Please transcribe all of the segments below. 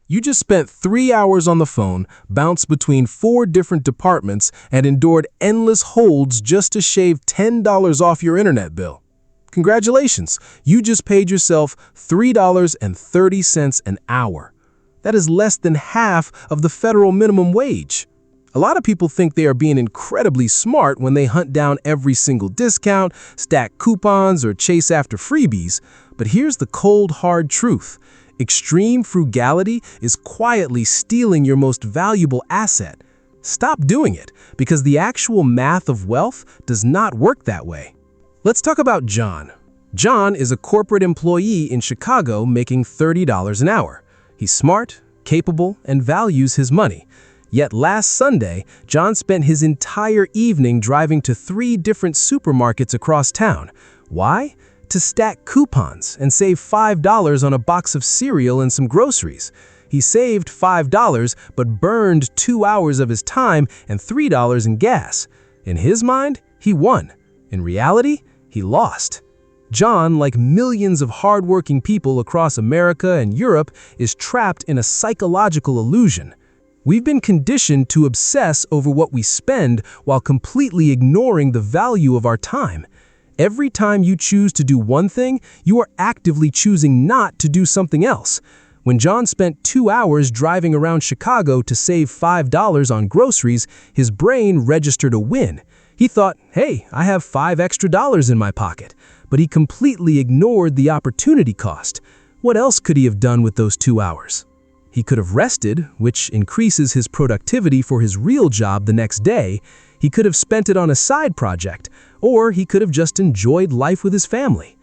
You just spent 3 hours on the phone, bounced between 4 different departments, and endured endless holds just to shave $10 off your internet bill. Congratulations, you just paid yourself $3.30 an hour. That is less than half of the federal minimum wage. A lot of people think they are being incredibly smart when they hunt down every single discount, stack coupons, or chase after freebies. But here's the cold, hard truth. Extreme frugality is quietly stealing your most valuable asset. Stop doing it, because the actual math of wealth does not work that way. Let's talk about John. John is a corporate employee in Chicago making $30 an hour. He's smart, capable, and values his money. Yet last Sunday, John spent his entire evening driving to 3 different supermarkets across town. Why? To stack coupons and save $5 on a box of cereal and some groceries. He saved $5 but burned 2 hours of his time and $3 in gas. In his mind, he won. In reality, he lost. John, like millions of hardworking people across America and Europe, is trapped in a psychological illusion. We've been conditioned to obsess over what we spend while completely ignoring the value of our time. Every time you choose to do one thing, you are actively choosing not to do something else. When John spent 2 hours driving around Chicago to save $5 on groceries, his brain registered a win. He thought, hey, I have $5 extra in my pocket. But he completely ignored the opportunity cost. What else could he have done with those 2 hours? He could have rested, which increases his productivity for his real job the next day. He could have spent it on a side project, or he could have just enjoyed life with his family.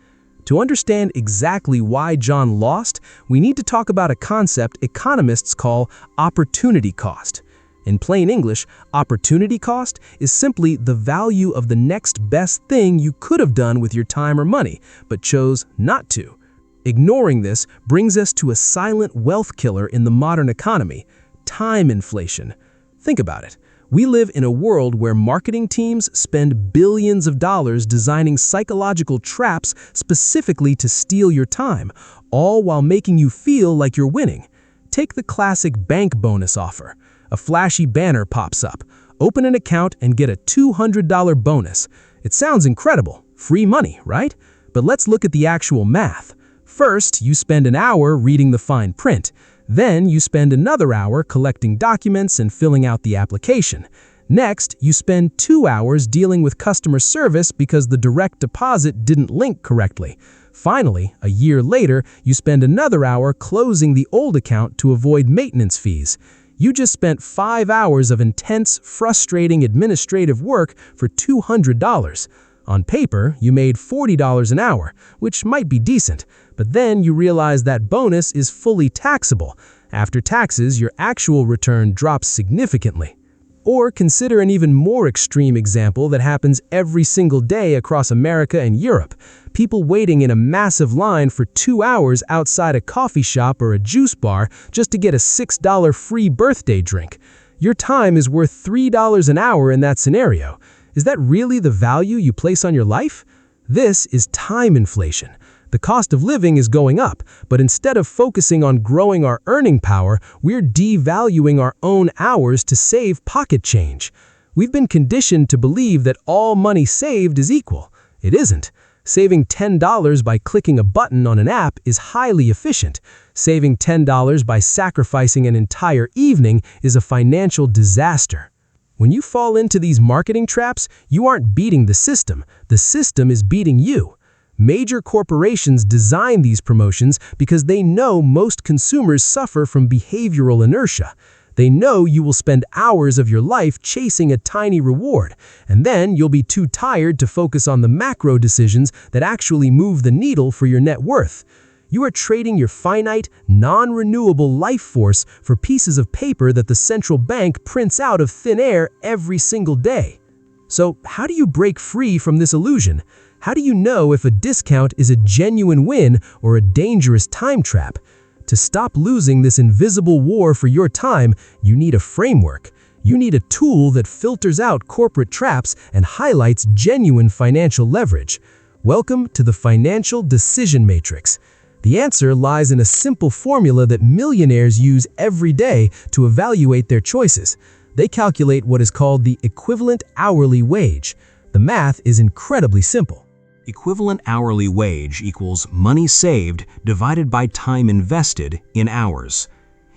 To understand exactly why John lost, we need to talk about a concept economists call opportunity cost. In plain English, opportunity cost is simply the value of the next best thing you could have done with your time or money, but chose not to. Ignoring this brings us to a silent wealth killer in the modern economy: time inflation. Think about it. We live in a world where marketing teams spend billions of dollars designing psychological traps specifically to steal your time, all while making you feel like you're winning. Take the classic bank bonus offer. A flashy banner pops up. Open an account and get a $200 bonus. It sounds incredible. Free money, right? But let's look at the actual math. First, you spend an hour reading the fine print. Then you spend another hour collecting documents and filling out the application. Next, you spend 2 hours dealing with customer service because the direct deposit didn't link correctly. Finally, a year later, you spend another hour closing the old account to avoid maintenance fees. You just spent 5 hours of intense, frustrating administrative work for $200. On paper, you made $40 an hour, which might be decent, but then you realize that bonus is fully taxable. After taxes, your actual return drops significantly. Or consider an even more extreme example that happens every single day across America and Europe. People waiting in a massive line for 2 hours outside a coffee shop or a juice bar just to get a $6 free birthday drink. Your time is worth $3 an hour in that scenario. Is that really the value you place on your life? This is time inflation. The cost of living is going up, but instead of focusing on growing our earning power, we're devaluing our own hours to save pocket change. We've been conditioned to believe that all money saved is equal. It isn't. Saving $10 by clicking a button on an app is highly efficient. Saving $10 by sacrificing an entire evening is a financial disaster. When you fall into these marketing traps, you aren't beating the system is beating you. Major corporations design these promotions because they know most consumers suffer from behavioral inertia. They know you will spend hours of your life chasing a tiny reward, and then you'll be too tired to focus on the macro decisions that actually move the needle for your net worth. You are trading your finite, non-renewable life force for pieces of paper that the central bank prints out of thin air every single day. So, how do you break free from this illusion? How do you know if a discount is a genuine win or a dangerous time trap? To stop losing this invisible war for your time, you need a framework. You need a tool that filters out corporate traps and highlights genuine financial leverage. Welcome to the Financial Decision Matrix. The answer lies in a simple formula that millionaires use every day to evaluate their choices. They calculate what is called the equivalent hourly wage. The math is incredibly simple. Equivalent hourly wage equals money saved divided by time invested in hours.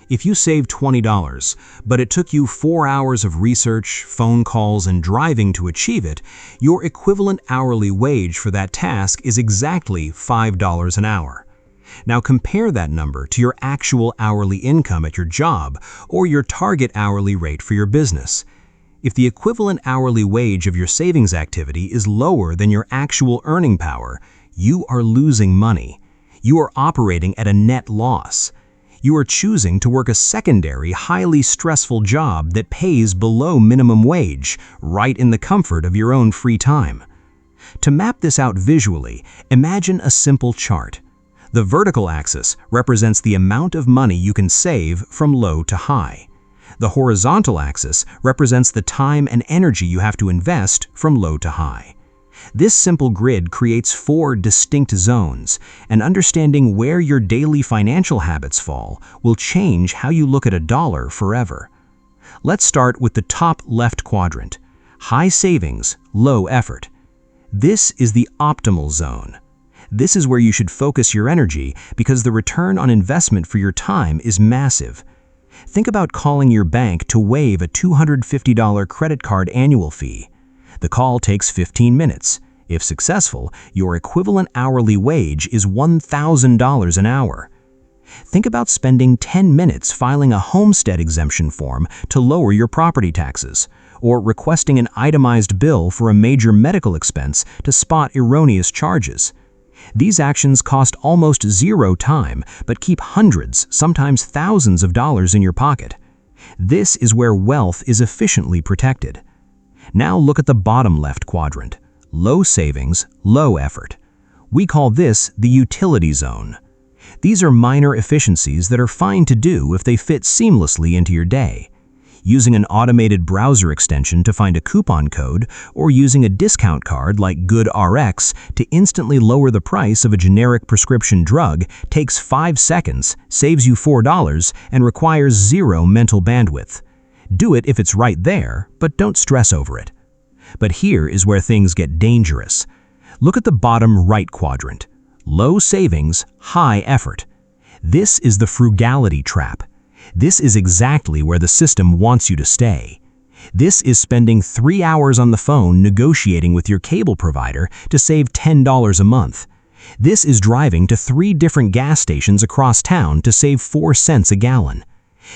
If you saved $20, but it took you 4 hours of research, phone calls, and driving to achieve it, your equivalent hourly wage for that task is exactly $5 an hour. Now compare that number to your actual hourly income at your job or your target hourly rate for your business. If the equivalent hourly wage of your savings activity is lower than your actual earning power, you are losing money. You are operating at a net loss. You are choosing to work a secondary, highly stressful job that pays below minimum wage, right in the comfort of your own free time. To map this out visually, imagine a simple chart. The vertical axis represents the amount of money you can save from low to high. The horizontal axis represents the time and energy you have to invest from low to high. This simple grid creates 4 distinct zones, and understanding where your daily financial habits fall will change how you look at a dollar forever. Let's start with the top left quadrant, high savings, low effort. This is the optimal zone. This is where you should focus your energy because the return on investment for your time is massive. Think about calling your bank to waive a $250 credit card annual fee. The call takes 15 minutes. If successful, your equivalent hourly wage is $1,000 an hour. Think about spending 10 minutes filing a homestead exemption form to lower your property taxes, or requesting an itemized bill for a major medical expense to spot erroneous charges. These actions cost almost zero time, but keep hundreds, sometimes thousands of dollars in your pocket. This is where wealth is efficiently protected. Now look at the bottom left quadrant, low savings, low effort. We call this the utility zone. These are minor efficiencies that are fine to do if they fit seamlessly into your day. Using an automated browser extension to find a coupon code, or using a discount card like GoodRx to instantly lower the price of a generic prescription drug takes 5 seconds, saves you $4, and requires zero mental bandwidth. Do it if it's right there, but don't stress over it. But here is where things get dangerous. Look at the bottom right quadrant. Low savings, high effort. This is the frugality trap. This is exactly where the system wants you to stay. This is spending 3 hours on the phone negotiating with your cable provider to save $10 a month. This is driving to 3 different gas stations across town to save 4 cents a gallon.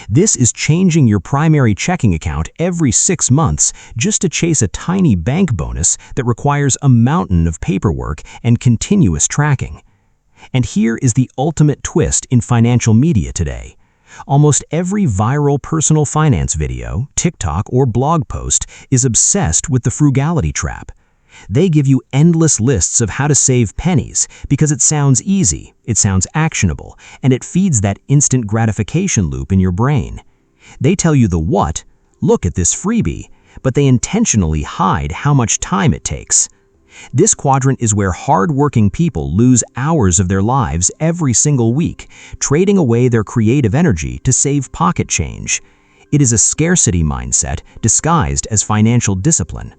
This is changing your primary checking account every 6 months just to chase a tiny bank bonus that requires a mountain of paperwork and continuous tracking. And here is the ultimate twist in financial media today. Almost every viral personal finance video, TikTok, or blog post is obsessed with the frugality trap. They give you endless lists of how to save pennies because it sounds easy, it sounds actionable, and it feeds that instant gratification loop in your brain. They tell you the what, look at this freebie, but they intentionally hide how much time it takes. This quadrant is where hard-working people lose hours of their lives every single week, trading away their creative energy to save pocket change. It is a scarcity mindset disguised as financial discipline.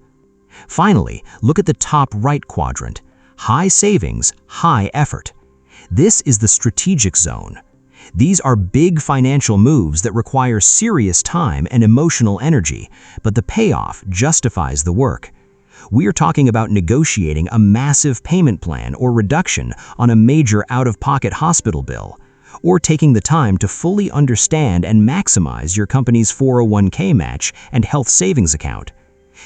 Finally, look at the top right quadrant, high savings, high effort. This is the strategic zone. These are big financial moves that require serious time and emotional energy, but the payoff justifies the work. We are talking about negotiating a massive payment plan or reduction on a major out-of-pocket hospital bill, or taking the time to fully understand and maximize your company's 401k match and health savings account.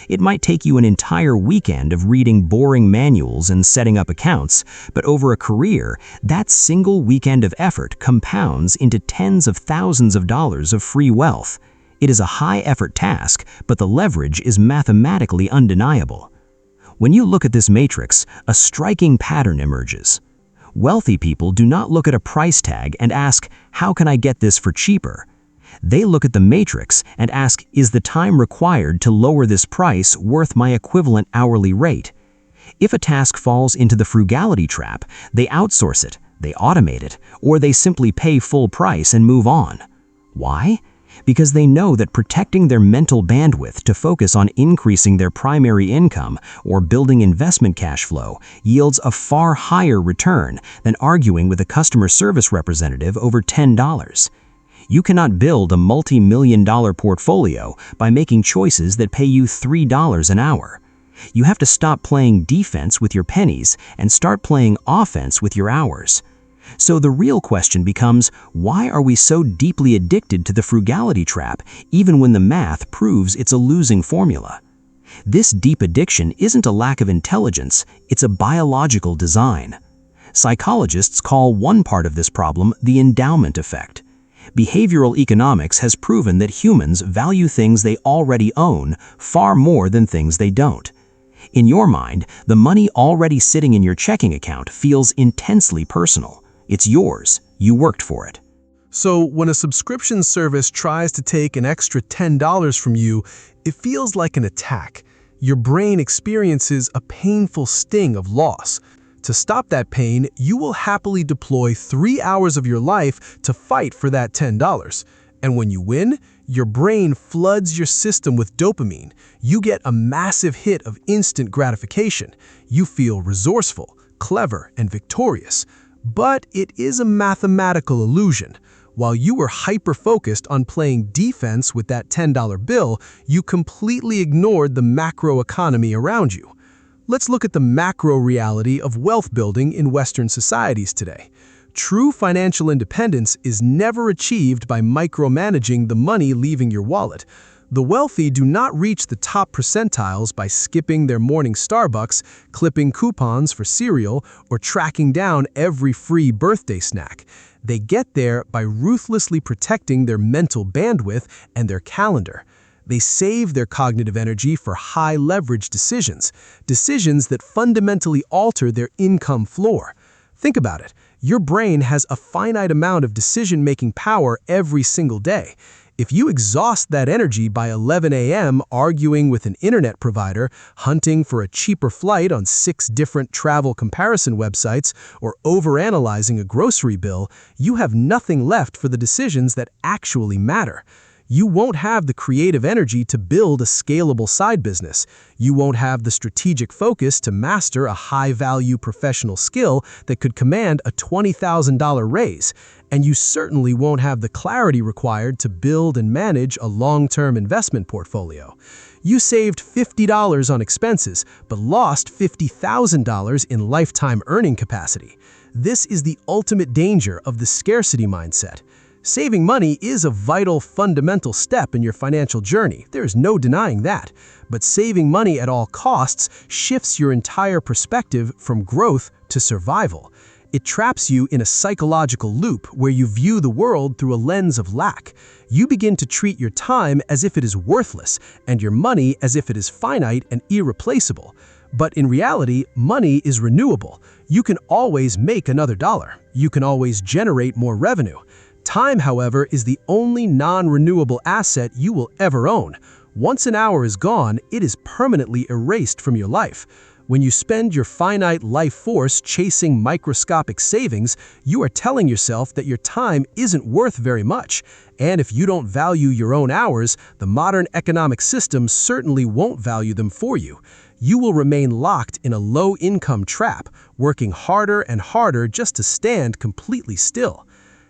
It might take you an entire weekend of reading boring manuals and setting up accounts, but over a career, that single weekend of effort compounds into tens of thousands of dollars of free wealth. It is a high-effort task, but the leverage is mathematically undeniable. When you look at this matrix, a striking pattern emerges. Wealthy people do not look at a price tag and ask, "How can I get this for cheaper?" They look at the matrix and ask, "Is the time required to lower this price worth my equivalent hourly rate?" If a task falls into the frugality trap, they outsource it, They automate it, or they simply pay full price and move on. Why? Because they know that protecting their mental bandwidth to focus on increasing their primary income or building investment cash flow yields a far higher return than arguing with a customer service representative over $10. You cannot build a multi-million-dollar portfolio by making choices that pay you $3 an hour. You have to stop playing defense with your pennies and start playing offense with your hours. So the real question becomes, why are we so deeply addicted to the frugality trap even when the math proves it's a losing formula? This deep addiction isn't a lack of intelligence, it's a biological design. Psychologists call one part of this problem the endowment effect. Behavioral economics has proven that humans value things they already own far more than things they don't. In your mind, the money already sitting in your checking account feels intensely personal. It's yours. You worked for it. So when a subscription service tries to take an extra $10 from you, it feels like an attack. Your brain experiences a painful sting of loss. To stop that pain, you will happily deploy 3 hours of your life to fight for that $10. And when you win, your brain floods your system with dopamine. You get a massive hit of instant gratification. You feel resourceful, clever, and victorious. But it is a mathematical illusion. While you were hyper-focused on playing defense with that $10 bill, you completely ignored the macroeconomy around you. Let's look at the macro reality of wealth building in Western societies today. True financial independence is never achieved by micromanaging the money leaving your wallet. The wealthy do not reach the top percentiles by skipping their morning Starbucks, clipping coupons for cereal, or tracking down every free birthday snack. They get there by ruthlessly protecting their mental bandwidth and their calendar. They save their cognitive energy for high-leverage decisions that fundamentally alter their income floor. Think about it. Your brain has a finite amount of decision-making power every single day. If you exhaust that energy by 11 a.m. arguing with an internet provider, hunting for a cheaper flight on 6 different travel comparison websites, or overanalyzing a grocery bill, you have nothing left for the decisions that actually matter. You won't have the creative energy to build a scalable side business. You won't have the strategic focus to master a high-value professional skill that could command a $20,000 raise. And you certainly won't have the clarity required to build and manage a long-term investment portfolio. You saved $50 on expenses, but lost $50,000 in lifetime earning capacity. This is the ultimate danger of the scarcity mindset. Saving money is a vital, fundamental step in your financial journey. There is no denying that. But saving money at all costs shifts your entire perspective from growth to survival. It traps you in a psychological loop where you view the world through a lens of lack. You begin to treat your time as if it is worthless and your money as if it is finite and irreplaceable. But in reality, money is renewable. You can always make another dollar. You can always generate more revenue. Time, however, is the only non-renewable asset you will ever own. Once an hour is gone, it is permanently erased from your life. When you spend your finite life force chasing microscopic savings, you are telling yourself that your time isn't worth very much. And if you don't value your own hours, the modern economic system certainly won't value them for you. You will remain locked in a low-income trap, working harder and harder just to stand completely still.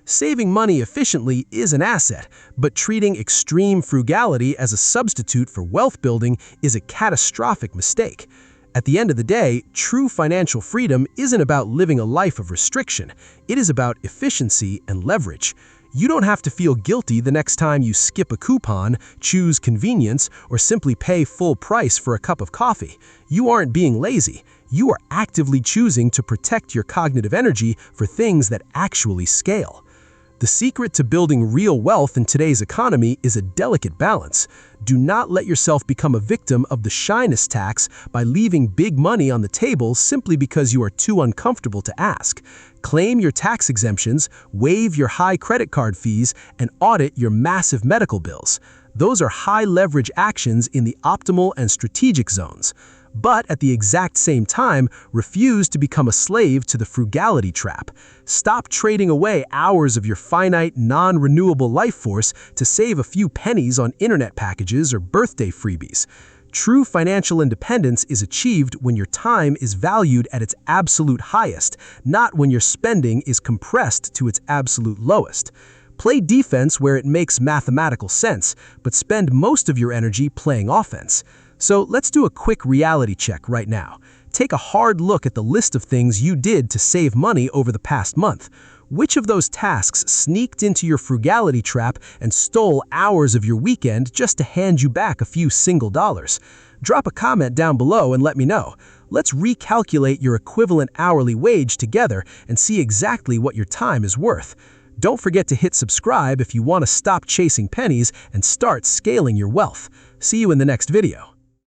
Saving money efficiently is an asset, but treating extreme frugality as a substitute for wealth building is a catastrophic mistake. At the end of the day, true financial freedom isn't about living a life of restriction. It is about efficiency and leverage. You don't have to feel guilty the next time you skip a coupon, choose convenience, or simply pay full price for a cup of coffee. You aren't being lazy. You are actively choosing to protect your cognitive energy for things that actually scale. The secret to building real wealth in today's economy is a delicate balance. Do not let yourself become a victim of the shyness tax by leaving big money on the table simply because you are too uncomfortable to ask. Claim your tax exemptions, waive your high credit card fees, and audit your massive medical bills. Those are high-leverage actions in the optimal and strategic zones. but at the exact same time, refuse to become a slave to the frugality trap. Stop trading away hours of your finite, non-renewable life force to save a few pennies on internet packages or birthday freebies. True financial independence is achieved when your time is valued at its absolute highest, not when your spending is compressed to its absolute lowest. Play defense where it makes mathematical sense, but spend most of your energy playing offense. So let's do a quick reality check right now. Take a hard look at the list of things you did to save money over the past month. Which of those tasks sneaked into your frugality trap and stole hours of your weekend just to hand you back a few single dollars? Drop a comment down below and let me know. Let's recalculate your equivalent hourly wage together and see exactly what your time is worth. Don't forget to hit subscribe if you want to stop chasing pennies and start scaling your wealth. See you in the next video.